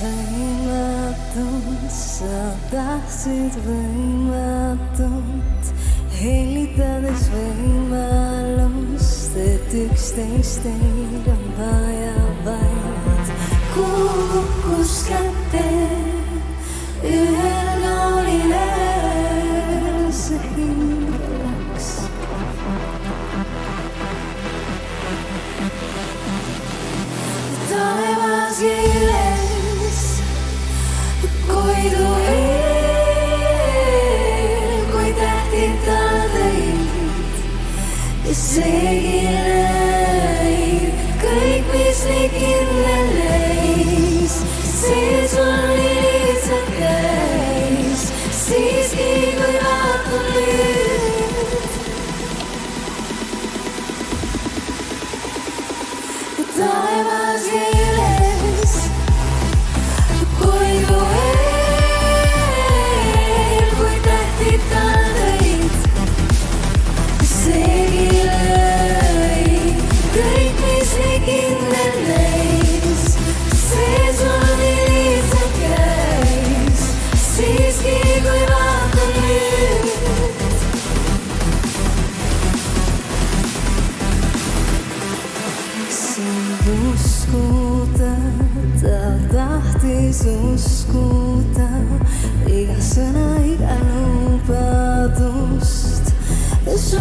võimatut, sa tahtsid võimatut, helitades võimalust, et üksteist teil on vaja vaid. Kuu kukkus kätte ühel kaunil ööl, see hing läks. Taevas jäi üles Koidu eel, kui tähtid tal tõid ja seegi lõid kõik, mis nii kindel leis. See sul nii lihtsalt käis, siiski kui vaatan nüüd. Taevas jäi üles Koidu eel, kui tähtid tal tõid ja seegi lõid kõik, mis nii kindel leis. See sul nii lihtsalt käis, siiski kui vaatan nüüd. Uskuda, ta tahtis uskuda iga sõna, iga lubadust. Su